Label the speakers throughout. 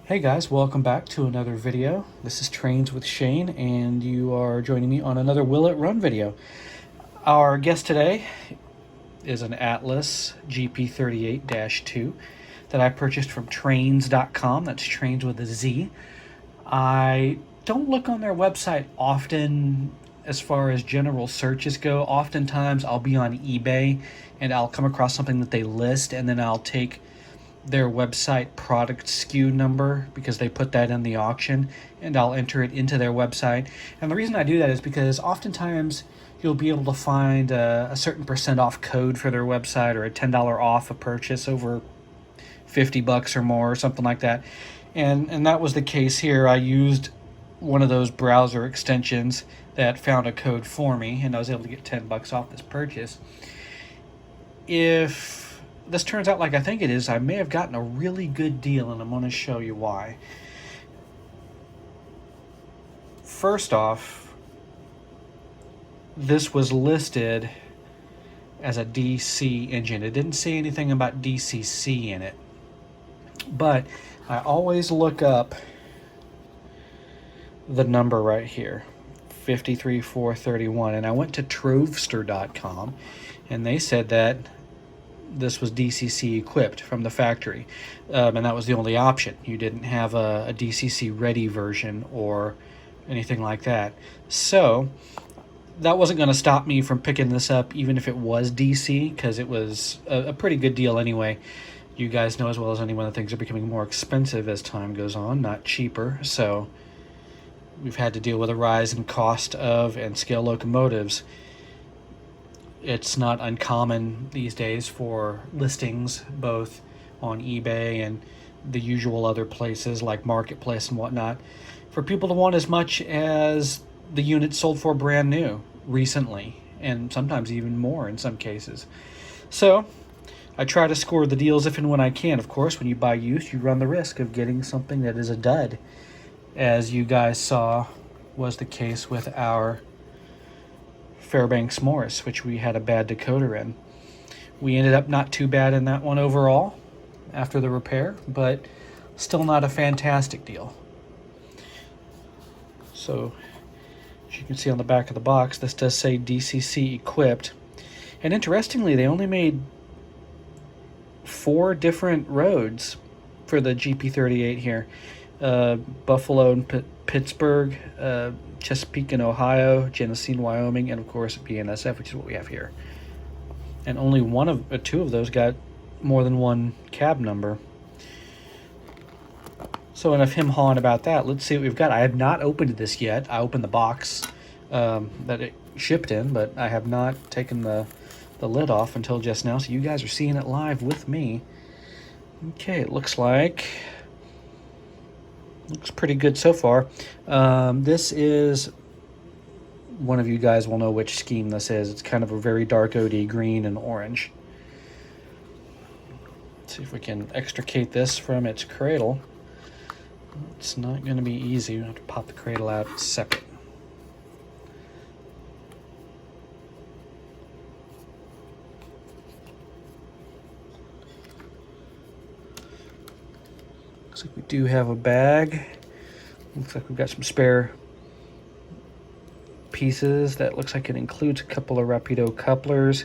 Speaker 1: Hey guys, welcome back to another video. This is Trains with Shane, and you are joining me on another Will It Run video. Our guest today is an Atlas GP38-2 that I purchased from Trains.com. That's Trains with a Z. I don't look on their website often as far as general searches go. Oftentimes I'll be on eBay and I'll come across something that they list, and then I'll take their website product SKU number because they put that in the auction, and I'll enter it into their website. And the reason I do that is because oftentimes you'll be able to find a certain percent off code for their website, or a $10 off a purchase over 50 bucks or more, or something like that. And that was the case here. I used one of those browser extensions that found a code for me, and I was able to get 10 bucks off this purchase. If this turns out like I think it is, I may have gotten a really good deal, and I'm going to show you why. First off, this was listed as a DC engine. It didn't say anything about DCC in it, but I always look up the number right here, 53431, and I went to Trovester.com, and they said that this was DCC equipped from the factory, and that was the only option. You didn't have a DCC ready version or anything like that. So that wasn't going to stop me from picking this up, even if it was DC, because it was a pretty good deal anyway. You guys know as well as anyone that things are becoming more expensive as time goes on, not cheaper. So we've had to deal with a rise in cost of and scale locomotives. It's not uncommon these days for listings both on eBay and the usual other places like Marketplace and whatnot for people to want as much as the unit sold for brand new recently, and sometimes even more in some cases. So I try to score the deals if and when I can. Of course, when you buy used, you run the risk of getting something that is a dud, as you guys saw was the case with our Fairbanks Morris, which we had a bad decoder in. We ended up not too bad in that one overall after the repair, but still not a fantastic deal. So as you can see on the back of the box, this does say DCC equipped, and interestingly they only made 4 different roads for the GP38 here. Buffalo and Pittsburgh, Chesapeake and Ohio, Genesee and Wyoming, and of course BNSF, which is what we have here. And only two of those got more than one cab number. So enough him hawing about that. Let's see what we've got. I have not opened this yet. I opened the box that it shipped in, but I have not taken the lid off until just now, so you guys are seeing it live with me. Okay, it looks pretty good so far. This is, one of you guys will know which scheme this is. It's kind of a very dark OD green and orange. Let's see if we can extricate this from its cradle. It's not going to be easy. We have to pop the cradle out separate. Looks like we do have a bag. Looks like we've got some spare pieces. That looks like it includes a couple of Rapido couplers,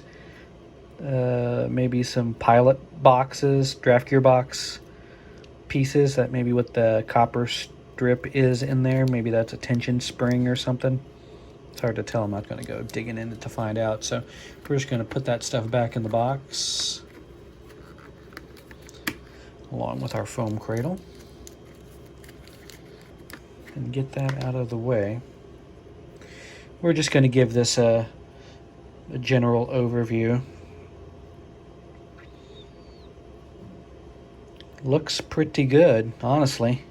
Speaker 1: maybe some pilot boxes, draft gearbox pieces. That maybe what the copper strip is in there. Maybe that's a tension spring or something. It's hard to tell. I'm not going to go digging in it to find out. So we're just going to put that stuff back in the box, along with our foam cradle, and get that out of the way. We're just going to give this a general overview. Looks pretty good, honestly.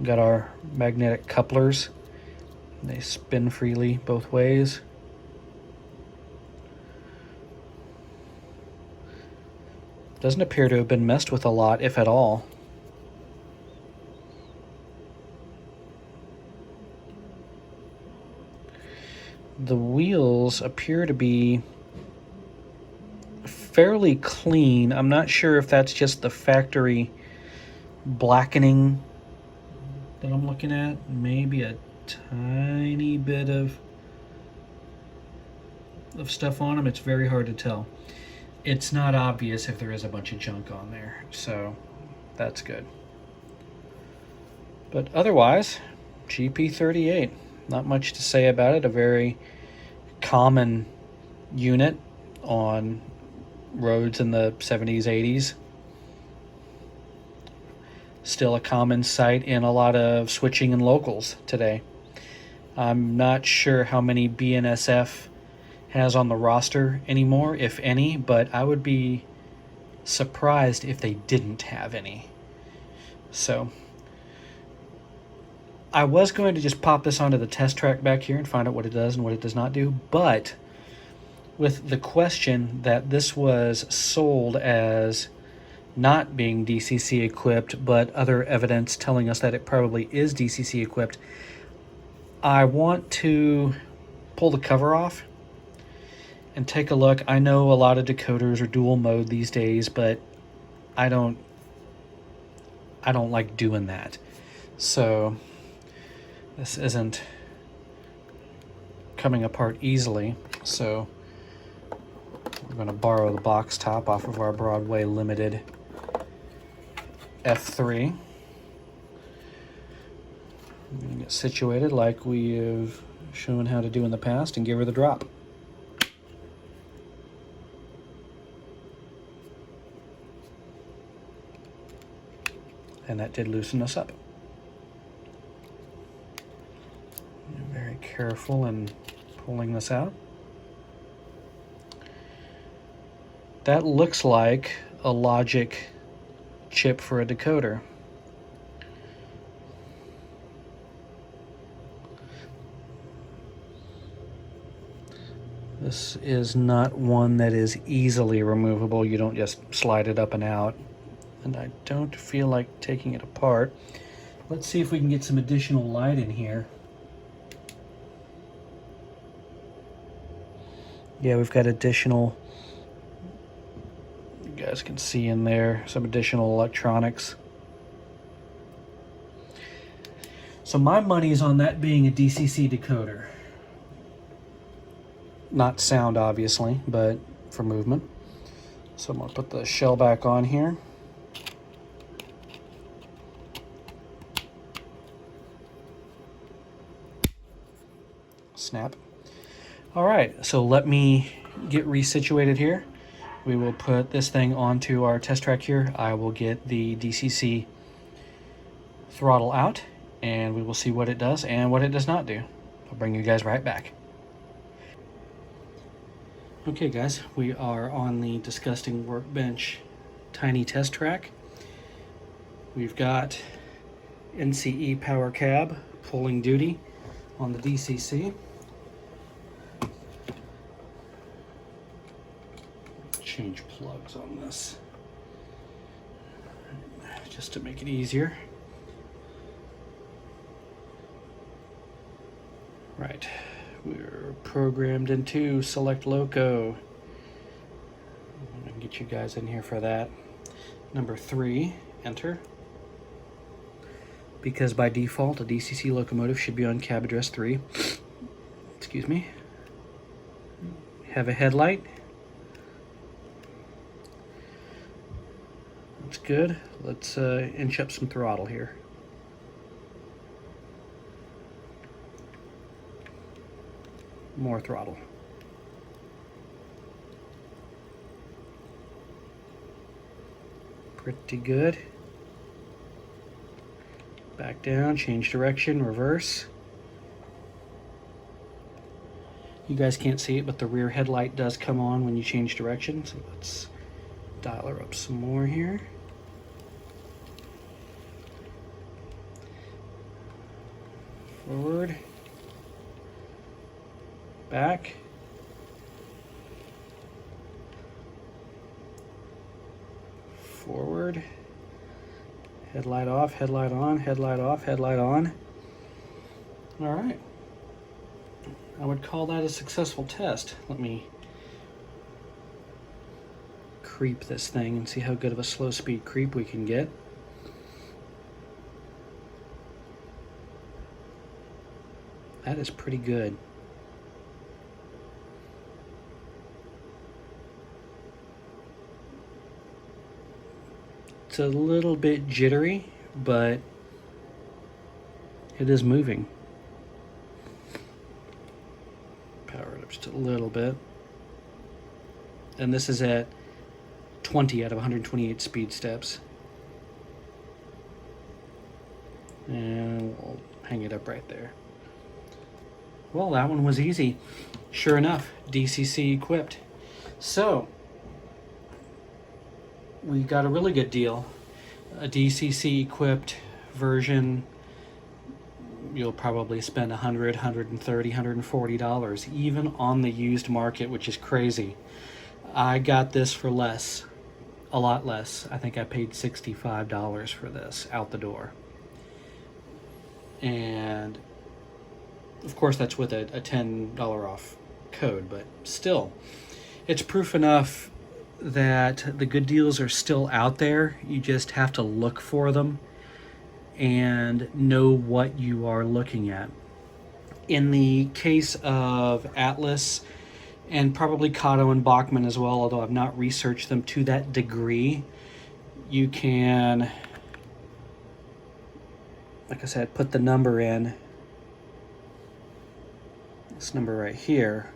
Speaker 1: Got our magnetic couplers. They spin freely both ways. Doesn't appear to have been messed with a lot, if at all. The wheels appear to be fairly clean. I'm not sure if that's just the factory blackening that I'm looking at. Maybe a tiny bit of stuff on them. It's very hard to tell. It's not obvious if there is a bunch of junk on there, so that's good. But otherwise, GP38, not much to say about it. A very common unit on roads in the 70s, 80s. Still a common sight in a lot of switching and locals today. I'm not sure how many BNSF has on the roster anymore, if any, but I would be surprised if they didn't have any. So I was going to just pop this onto the test track back here and find out what it does and what it does not do, but with the question that this was sold as not being DCC equipped, but other evidence telling us that it probably is DCC equipped, I want to pull the cover off and take a look. I know a lot of decoders are dual mode these days, but I don't like doing that. So this isn't coming apart easily. So we're going to borrow the box top off of our Broadway Limited F3. I'm going to get situated like we have shown how to do in the past and give her the drop. And that did loosen us up. I'm very careful in pulling this out. That looks like a logic chip for a decoder. This is not one that is easily removable. You don't just slide it up and out. And I don't feel like taking it apart. Let's see if we can get some additional light in here. Yeah, we've got additional, you guys can see in there, some additional electronics. So my money's on that being a DCC decoder. Not sound, obviously, but for movement. So I'm going to put the shell back on here. Snap. All right, so let me get resituated here. We will put this thing onto our test track here. I will get the DCC throttle out, and we will see what it does and what it does not do. I'll bring you guys right back. Okay guys, we are on the Disgusting Workbench tiny test track. We've got NCE power cab pulling duty on the DCC. Change plugs on this just to make it easier. Right, we're programmed into select loco. I'm gonna get you guys in here for that. Number 3, enter. Because by default a DCC locomotive should be on cab address 3. Excuse me. Have a headlight. That's good. Let's inch up some throttle here. More throttle. Pretty good. Back down, change direction, reverse. You guys can't see it, but the rear headlight does come on when you change direction. So let's dial her up some more here. Forward, back, forward, headlight off, headlight on, headlight off, headlight on. All right, I would call that a successful test. Let me creep this thing and see how good of a slow speed creep we can get. That is pretty good. It's a little bit jittery, but it is moving. Power it up just a little bit. And this is at 20 out of 128 speed steps. And we'll hang it up right there. Well, that one was easy. Sure enough, DCC equipped. So, we got a really good deal. A DCC equipped version, you'll probably spend $100, $130, $140, even on the used market, which is crazy. I got this for less, a lot less. I think I paid $65 for this out the door. And of course that's with a $10 off code, but still, it's proof enough that the good deals are still out there. You just have to look for them and know what you are looking at. In the case of Atlas, and probably Kato and Bachmann as well, although I've not researched them to that degree, you can, like I said, put the number in, this number right here,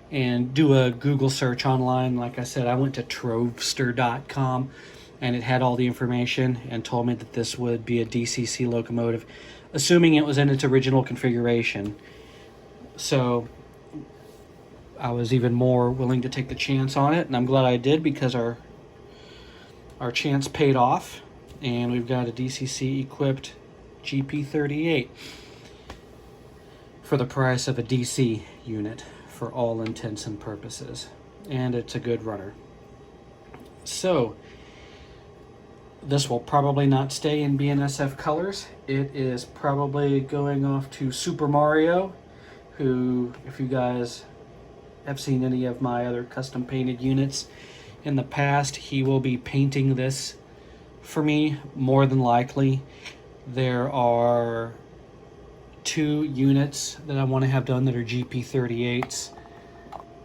Speaker 1: and do a Google search online. Like I said, I went to Trovester.com and it had all the information and told me that this would be a DCC locomotive, assuming it was in its original configuration. So I was even more willing to take the chance on it, and I'm glad I did, because our chance paid off, and we've got a DCC equipped GP38 for the price of a DC unit for all intents and purposes, and it's a good runner. So this will probably not stay in BNSF colors. It is probably going off to Super Mario, who, if you guys have seen any of my other custom painted units in the past, he will be painting this for me, more than likely. There are 2 units that I want to have done that are GP38s,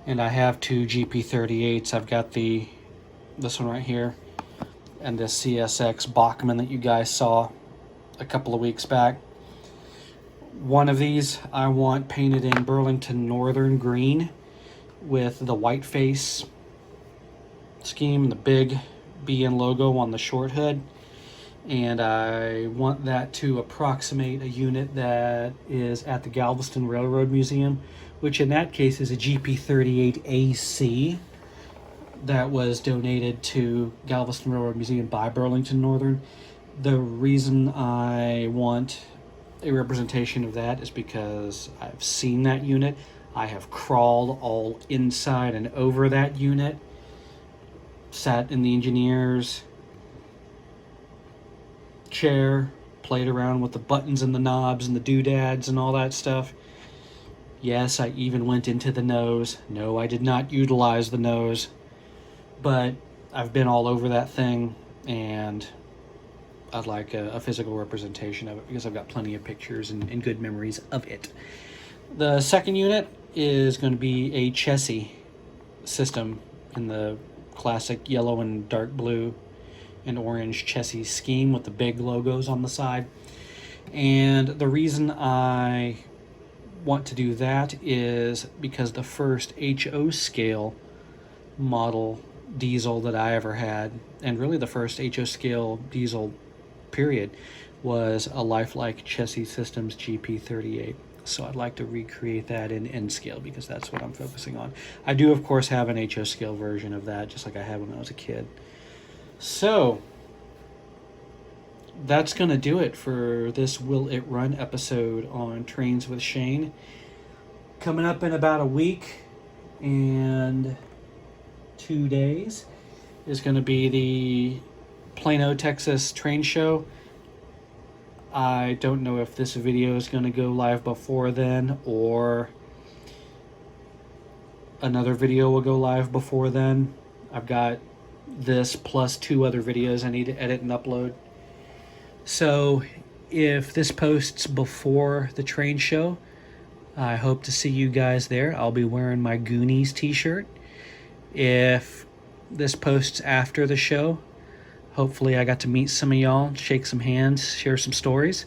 Speaker 1: and I have 2 GP38s. I've got this one right here and this CSX Bachmann that you guys saw a couple of weeks back. One of these I want painted in Burlington Northern green with the white face scheme, the big BN logo on the short hood, and I want that to approximate a unit that is at the Galveston Railroad Museum, which in that case is a GP38AC that was donated to Galveston Railroad Museum by Burlington Northern. The reason I want a representation of that is because I've seen that unit. I have crawled all inside and over that unit, sat in the engineer's chair, played around with the buttons and the knobs and the doodads and all that stuff. Yes, I even went into the nose. No, I did not utilize the nose, but I've been all over that thing, and I'd like a physical representation of it because I've got plenty of pictures and good memories of it. The second unit is going to be a chassis system in the classic yellow and dark blue and orange chassis scheme with the big logos on the side. And the reason I want to do that is because the first HO scale model diesel that I ever had, and really the first HO scale diesel period, was a Lifelike Chassis Systems GP38. So I'd like to recreate that in N scale because that's what I'm focusing on. I do, of course, have an HO scale version of that, just like I had when I was a kid. So that's going to do it for this Will It Run episode on Trains with Shane. Coming up in about a week and 2 days is going to be the Plano, Texas train show. I don't know if this video is going to go live before then or another video will go live before then. I've got this plus 2 other videos I need to edit and upload. So if this posts before the train show, I hope to see you guys there. I'll be wearing my Goonies t-shirt. If this posts after the show, hopefully I got to meet some of y'all, shake some hands, share some stories.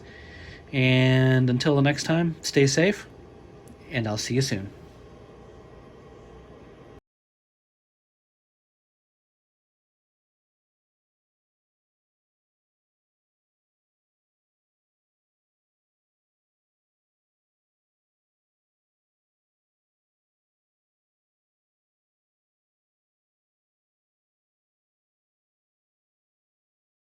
Speaker 1: And until the next time, stay safe, and I'll see you soon.